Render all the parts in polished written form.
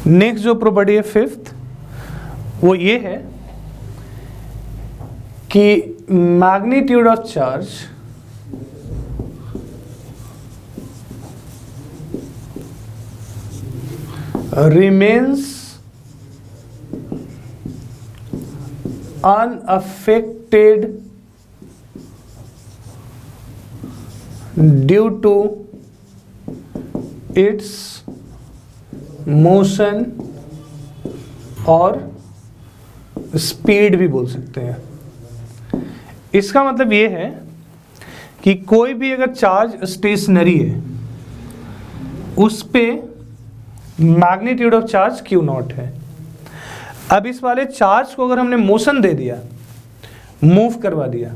Next जो property है fifth, वो ये है कि magnitude of charge remains unaffected due to its motion और स्पीड भी बोल सकते हैं। इसका मतलब ये है कि कोई भी अगर चार्ज स्टेशनरी है उस पे magnitude of charge Q not है। अब इस वाले चार्ज को अगर हमने मोशन दे दिया, मूव करवा दिया,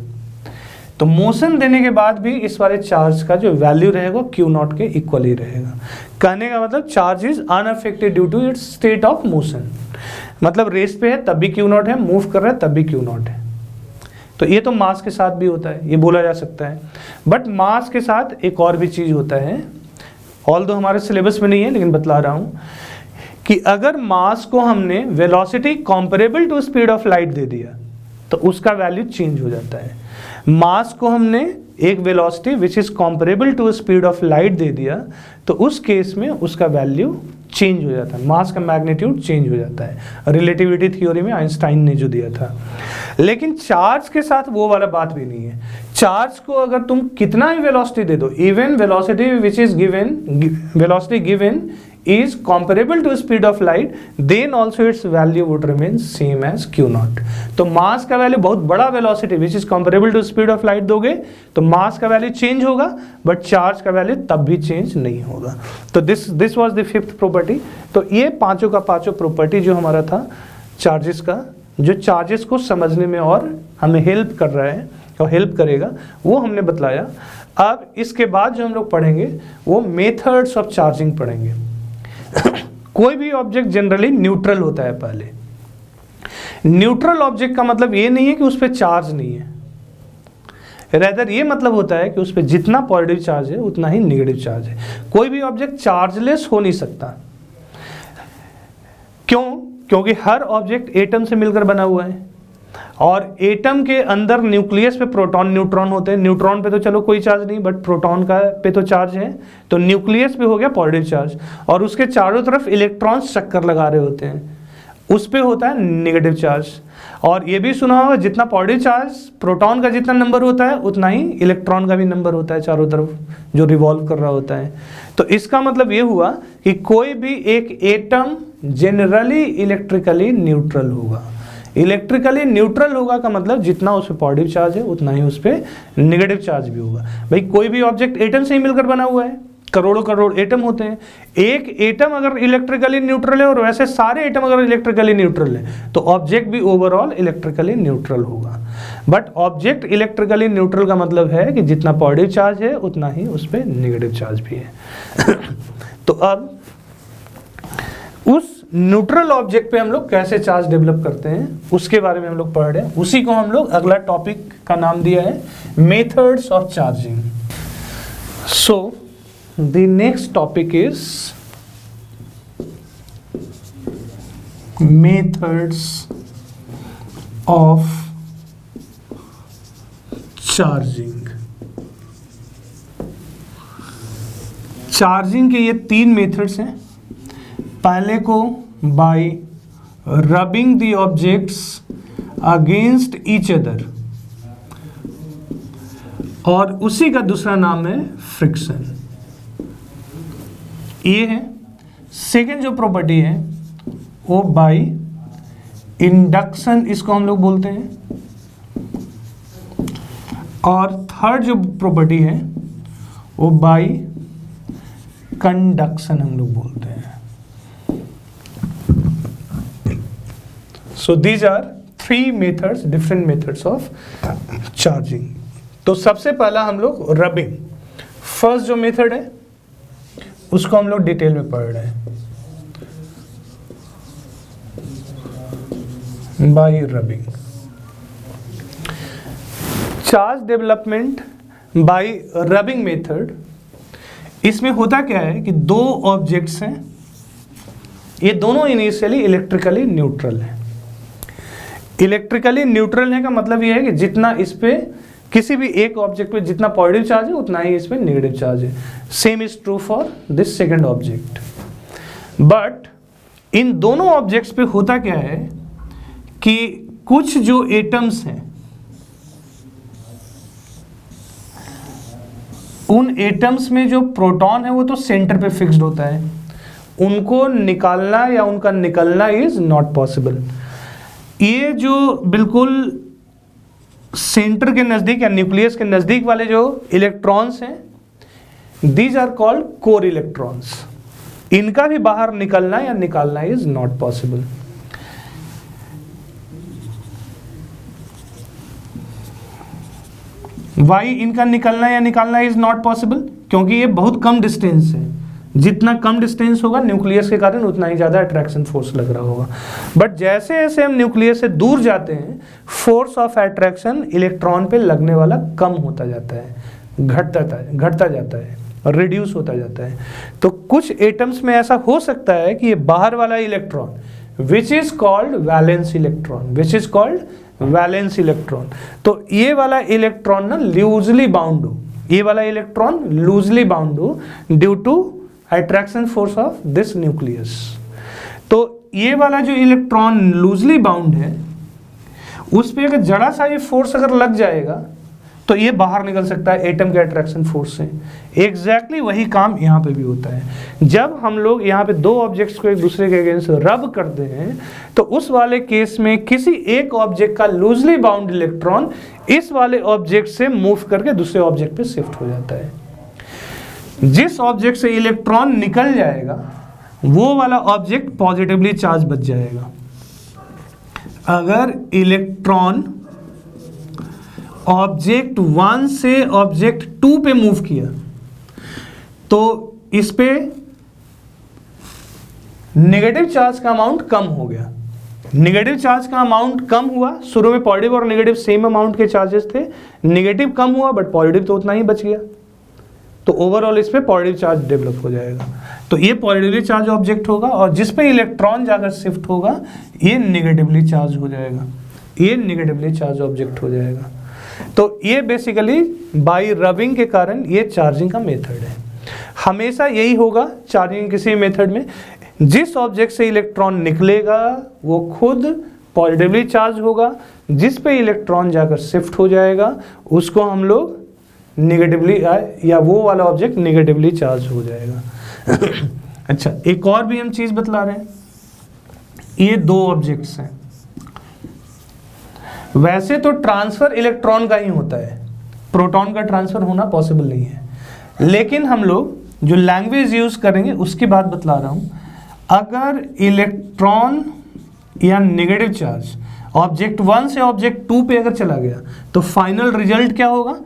तो मोशन देने के बाद भी इस वाले चार्ज का जो वैल्यू रहेगा क्यू नॉट के इक्वल ही रहेगा। कहने का मतलब charge is unaffected due to its state of motion, मतलब रेस्ट पे है तब भी क्यू नॉट है, मूव कर रहा है तब भी क्यू नॉट है। तो ये तो मास के साथ भी होता है, ये बोला जा सकता है। बट मास के साथ एक और भी चीज होता है, ऑल्दो हमारे सिलेबस में नहीं है लेकिन बतला रहा हूं कि अगर मास को हमने velocity comparable to speed of light दे दिया तो उसका वैल्यू चेंज हो जाता है। मास को हमने एक velocity which is comparable to speed of light दे दिया तो उस केस में उसका वैल्यू चेंज हो जाता है, मास का मैग्नीट्यूड चेंज हो जाता है। रिलेटिविटी थ्योरी में आइंस्टाइन ने जो दिया था। लेकिन चार्ज के साथ वो वाला बात भी नहीं है। चार्ज को अगर तुम कितना ही वेलोसिटी दे दो, even velocity which is given, velocity given is comparable to speed of light, then also its value would remain same as q naught। तो मास का वैल्यू बहुत बड़ा velocity which is comparable to speed of light दोगे तो मास का value change होगा, but charge का value तब भी चेंज नहीं होगा। तो this was the fifth property. तो ये पांचों का पांचों प्रॉपर्टी जो हमारा था चार्जेस का, जो चार्जेस को समझने में और हमें हेल्प कर रहा है और हेल्प करेगा, वो हमने बतलाया। अब इसके बाद जो हम लोग पढ़ेंगे वो मेथड्स ऑफ चार्जिंग पढ़ेंगे। कोई भी ऑब्जेक्ट जनरली न्यूट्रल होता है। पहले न्यूट्रल ऑब्जेक्ट का मतलब ये नहीं है कि उस पर चार्ज नहीं है, रेदर ये मतलब होता है कि उस पर जितना पॉजिटिव चार्ज है उतना ही नेगेटिव चार्ज है। कोई भी ऑब्जेक्ट चार्जलेस हो नहीं सकता। क्यों? क्योंकि हर ऑब्जेक्ट एटम से मिलकर बना हुआ है और एटम के अंदर न्यूक्लियस पे प्रोटॉन न्यूट्रॉन होते हैं। न्यूट्रॉन पे तो चलो कोई चार्ज नहीं, बट प्रोटॉन का पे तो चार्ज है। तो न्यूक्लियस पे हो गया पॉजिटिव चार्ज और उसके चारों तरफ इलेक्ट्रॉन्स चक्कर लगा रहे होते हैं, उस पे होता है नेगेटिव चार्ज। और ये भी सुना होगा जितना पॉजिटिव चार्ज प्रोटॉन का जितना नंबर होता है उतना ही इलेक्ट्रॉन का भी नंबर होता है चारों तरफ जो रिवॉल्व कर रहा होता है। तो इसका मतलब ये हुआ कि कोई भी एक एटम जनरली इलेक्ट्रिकली न्यूट्रल होगा। इलेक्ट्रिकली न्यूट्रल होगा का मतलब जितना उस पर पॉजिटिव चार्ज है उतना ही उस पर नेगेटिव चार्ज भी होगा। भाई कोई भी ऑब्जेक्ट एटम से ही मिलकर बना हुआ है, करोड़ों करोड़ एटम होते हैं। एक एटम अगर इलेक्ट्रिकली न्यूट्रल है और वैसे सारे एटम अगर इलेक्ट्रिकली न्यूट्रल है तो ऑब्जेक्ट भी ओवरऑल इलेक्ट्रिकली न्यूट्रल होगा। बट ऑब्जेक्ट इलेक्ट्रिकली न्यूट्रल का मतलब है कि जितना पॉजिटिव चार्ज है उतना ही उस पर नेगेटिव चार्ज भी है। तो अब उस न्यूट्रल ऑब्जेक्ट पे हम लोग कैसे चार्ज डेवलप करते हैं उसके बारे में हम लोग पढ़ रहे हैं। उसी को हम लोग अगला टॉपिक का नाम दिया है methods of charging. So the next topic is methods of charging. Charging के ये 3 मेथड्स हैं। पहले को bye rubbing the objects against each other और उसी का दूसरा नाम है फ्रिक्शन। ये है। सेकेंड जो प्रॉपर्टी है वो बाय इंडक्शन, इसको हम लोग बोलते हैं। और थर्ड जो प्रॉपर्टी है वो बाय कंडक्शन हम लोग बोलते हैं। So these are 3 methods, different methods of charging। तो सबसे पहला हम लोग रबिंग, फर्स्ट जो मेथड है उसको हम लोग डिटेल में पढ़ रहे हैं। Bye rubbing, charge development bye rubbing method. इसमें होता क्या है कि 2 ऑब्जेक्ट्स हैं, ये दोनों इनिशियली इलेक्ट्रिकली न्यूट्रल है। इलेक्ट्रिकली न्यूट्रल है का मतलब ये है कि जितना इस पे किसी भी एक ऑब्जेक्ट पे जितना पॉजिटिव चार्ज है उतना ही इस पे नेगेटिव चार्ज है। Same is true for this second object. But in दोनों ऑब्जेक्ट्स पे होता क्या है कि कुछ जो एटम्स हैं उन एटम्स में जो प्रोटॉन है वो तो सेंटर पे फिक्स्ड होता है, उनको निकालना या उनका निकलना इज नॉट पॉसिबल। ये जो बिल्कुल सेंटर के नज़दीक या न्यूक्लियस के नज़दीक वाले जो इलेक्ट्रॉन्स हैं, these are called core electrons. इनका भी बाहर निकलना या निकालना इज नॉट पॉसिबल। वाई इनका निकलना या निकालना इज नॉट पॉसिबल? क्योंकि ये बहुत कम डिस्टेंस है, जितना कम डिस्टेंस होगा न्यूक्लियस के कारण उतना ही ज़्यादा अट्रैक्शन फोर्स लग रहा होगा। बट जैसे जैसे हम न्यूक्लियस से दूर जाते हैं फोर्स ऑफ अट्रैक्शन इलेक्ट्रॉन पे लगने वाला कम होता जाता है, घटता जाता है, रिड्यूस होता जाता है। तो कुछ एटम्स में ऐसा हो सकता है कि ये बाहर वाला electron which is called valence electron, तो ये वाला इलेक्ट्रॉन ना लूजली बाउंड हो, ये वाला इलेक्ट्रॉन लूजली बाउंड हो due to attraction force of this nucleus. तो ये वाला जो इलेक्ट्रॉन लूजली बाउंड है उस पर अगर जरा सा ये फोर्स अगर लग जाएगा तो ये बाहर निकल सकता है एटम के अट्रैक्शन फोर्स से। एग्जैक्टली वही काम यहाँ पे भी होता है। जब हम लोग यहाँ पे दो ऑब्जेक्ट्स को एक दूसरे के अगेंस्ट रब करते हैं तो उस वाले केस में किसी एक ऑब्जेक्ट का लूजली बाउंड इलेक्ट्रॉन इस वाले ऑब्जेक्ट से मूव करके दूसरे ऑब्जेक्ट पे शिफ्ट हो जाता है। जिस ऑब्जेक्ट से इलेक्ट्रॉन निकल जाएगा वो वाला ऑब्जेक्ट पॉजिटिवली चार्ज बच जाएगा। अगर इलेक्ट्रॉन ऑब्जेक्ट 1 से ऑब्जेक्ट 2 पे मूव किया तो इस पे नेगेटिव चार्ज का अमाउंट कम हो गया। नेगेटिव चार्ज का अमाउंट कम हुआ, शुरू में पॉजिटिव और नेगेटिव सेम अमाउंट के चार्जेस थे, नेगेटिव कम हुआ बट पॉजिटिव तो उतना ही बच गया, तो ओवरऑल इस पे पॉजिटिव चार्ज डेवलप हो जाएगा। तो ये पॉजिटिवली चार्ज ऑब्जेक्ट होगा और जिस पे इलेक्ट्रॉन जाकर शिफ्ट होगा ये नेगेटिवली चार्ज हो जाएगा, ये नेगेटिवली चार्ज ऑब्जेक्ट हो जाएगा। तो ये बेसिकली बाय रबिंग के कारण ये चार्जिंग का मेथड है। हमेशा यही होगा चार्जिंग किसी मेथड में, जिस ऑब्जेक्ट से इलेक्ट्रॉन निकलेगा वो खुद पॉजिटिवली चार्ज होगा, जिस पे इलेक्ट्रॉन जाकर शिफ्ट हो जाएगा उसको हम लोग नेगेटिवली या वो वाला ऑब्जेक्ट नेगेटिवली चार्ज हो जाएगा। अच्छा, एक और भी हम चीज बतला रहे हैं। ये दो ऑब्जेक्ट्स हैं, वैसे तो ट्रांसफर इलेक्ट्रॉन का ही होता है, प्रोटॉन का ट्रांसफर होना पॉसिबल नहीं है, लेकिन हम लोग जो लैंग्वेज यूज करेंगे उसकी बात बतला रहा हूं। अगर इलेक्ट्रॉन या नेगेटिव चार्ज ऑब्जेक्ट 1 से ऑब्जेक्ट 2 पे अगर चला गया तो फाइनल रिजल्ट क्या होगा?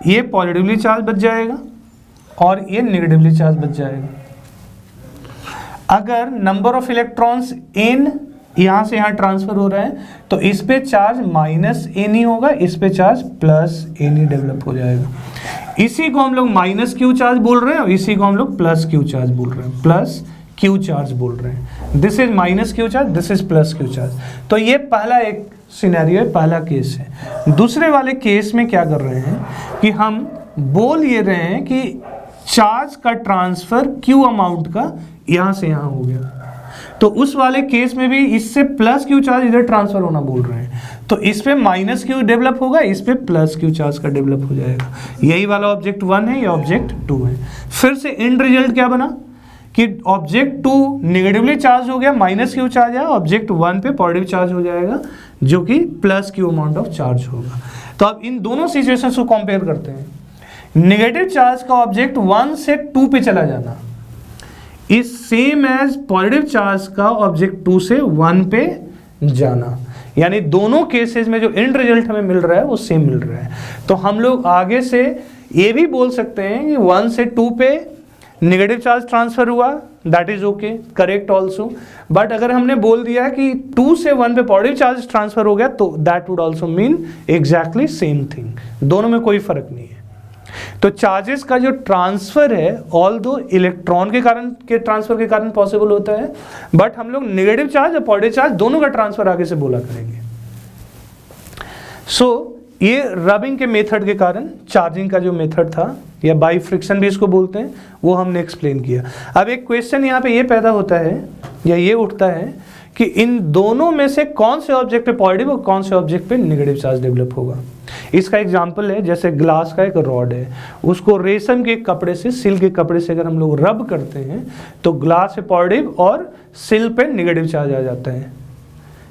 ये पॉजिटिवली चार्ज बच जाएगा और ये नेगेटिवली चार्ज बच जाएगा। अगर नंबर ऑफ इलेक्ट्रॉन्स n यहां से यहां ट्रांसफर हो रहा है तो इस पे चार्ज माइनस एन ही होगा, इस पे चार्ज प्लस एन ही डेवलप हो जाएगा। इसी को हम लोग माइनस क्यू चार्ज बोल रहे हैं और इसी को हम लोग प्लस क्यू चार्ज बोल रहे हैं, प्लस क्यू चार्ज बोल रहे हैं। This is minus Q charge, this is plus Q charge. तो ये पहला एक सिनेरियो है, पहला केस है। दूसरे वाले केस में क्या कर रहे हैं कि हम बोल ये रहे हैं कि चार्ज का ट्रांसफर क्यू अमाउंट का यहां से यहां हो गया, तो उस वाले केस में भी इससे प्लस क्यू चार्ज इधर ट्रांसफर होना बोल रहे हैं, तो इस पे माइनस क्यू डेवलप होगा, इस पे प्लस क्यू चार्ज का डेवलप हो जाएगा। यही वाला ऑब्जेक्ट 1 है, ये ऑब्जेक्ट 2 है। फिर से एंड रिजल्ट क्या बना कि ऑब्जेक्ट 2 नेगेटिवली चार्ज हो गया, माइनस क्यू चार्ज है, ऑब्जेक्ट 1 पे पॉजिटिव चार्ज हो जाएगा जो कि plus Q amount of charge होगा। तो अब इन दोनों सिचुएशंस को कंपेयर करते हैं। नेगेटिव चार्ज का ऑब्जेक्ट 1 से 2 पे चला जाना is same as positive charge का ऑब्जेक्ट 2 से 1 पे जाना, यानी दोनों केसेस में जो एंड रिजल्ट हमें मिल रहा है वो सेम मिल रहा है। तो हम लोग आगे से ये भी बोल सकते हैं कि 1 से 2 पे नेगेटिव चार्ज ट्रांसफर हुआ, that is okay, correct also. But अगर हमने बोल दिया कि 2 से 1 पे पॉजिटिव चार्ज ट्रांसफर हो गया तो that would also mean exactly same thing, दोनों में कोई फर्क नहीं है। तो चार्जेस का जो ट्रांसफर है ऑल दो इलेक्ट्रॉन के ट्रांसफर के कारण पॉसिबल होता है, बट हम लोग नेगेटिव चार्ज और पॉजिटिव चार्ज दोनों का ट्रांसफर आगे से बोला करेंगे। सो ये रबिंग के मेथड के कारण चार्जिंग का जो मेथड था, या बाई फ्रिक्शन भी इसको बोलते हैं, वो हमने एक्सप्लेन किया। अब एक क्वेश्चन यहाँ पे ये पैदा होता है या ये उठता है कि इन दोनों में से कौन से ऑब्जेक्ट पे पॉजिटिव और कौन से ऑब्जेक्ट पे नेगेटिव चार्ज डेवलप होगा। इसका एग्जांपल है, जैसे ग्लास का एक रॉड है, उसको रेशम के कपड़े से, सिल्क के कपड़े से अगर हम लोग रब करते हैं तो ग्लास पे पॉजिटिव और सिल्क पे नेगेटिव चार्ज आ जाता है।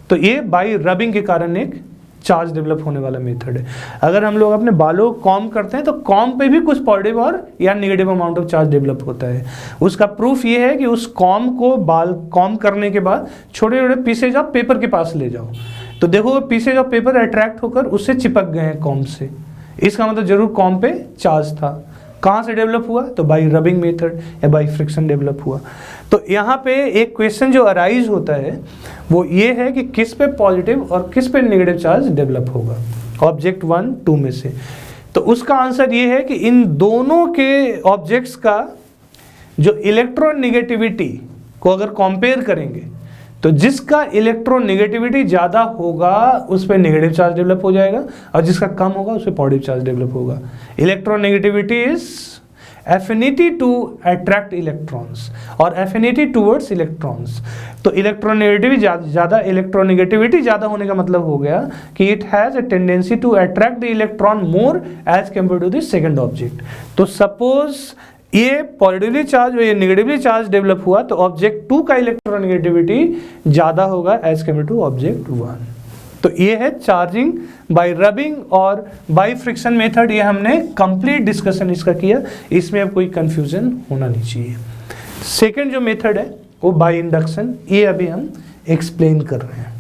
तो ये बाई रबिंग के कारण एक चार्ज डेवलप होने वाला मेथड है। अगर हम लोग अपने बालों को कॉम्ब करते हैं तो कॉम्ब पे भी कुछ पॉजिटिव और या negative amount of charge develop होता है। उसका प्रूफ ये है कि उस कॉम्ब को बाल कॉम्ब करने के बाद छोटे छोटे पीसेज ऑफ पेपर के पास ले जाओ, तो देखो पीसेज ऑफ पेपर अट्रैक्ट होकर उससे चिपक गए हैं कॉम्ब से। इसका मतलब जरूर कॉम्ब पे चार्ज था। कहाँ से डेवलप हुआ? तो बाई रबिंग मेथड या बाई फ्रिक्शन डेवलप हुआ। तो यहाँ पे एक क्वेश्चन जो अराइज होता है वो ये है कि किस पे पॉजिटिव और किस पे नेगेटिव चार्ज डेवलप होगा ऑब्जेक्ट 1, 2 में से। तो उसका आंसर ये है कि इन दोनों के ऑब्जेक्ट्स का जो इलेक्ट्रोनेगेटिविटी को अगर कंपेयर करेंगे तो जिसका इलेक्ट्रोनेगेटिविटी ज़्यादा होगा उस पर नेगेटिव चार्ज डेवलप हो जाएगा और जिसका कम होगा उस पर पॉजिटिव चार्ज डेवलप होगा। Electronegativity is affinity to attract electrons और एफिनिटी टूवर्ड्स इलेक्ट्रॉन्स। तो इलेक्ट्रोनेगेटिविटी ज़्यादा होने का मतलब हो गया कि it has a tendency to attract the electron more as compare to the second object. तो सपोज ये पॉजिटिवली चार्ज और ये नेगेटिवली चार्ज डेवलप हुआ तो ऑब्जेक्ट 2 का इलेक्ट्रोनेगेटिविटी ज़्यादा होगा एज कम्पेयर टू ऑब्जेक्ट 1। तो ये है चार्जिंग बाय रबिंग और बाय फ्रिक्शन मेथड। ये हमने कंप्लीट डिस्कशन इसका किया, इसमें अब कोई कंफ्यूजन होना नहीं चाहिए। सेकंड जो मेथड है वो बाय इंडक्शन, ये अभी हम एक्सप्लेन कर रहे हैं।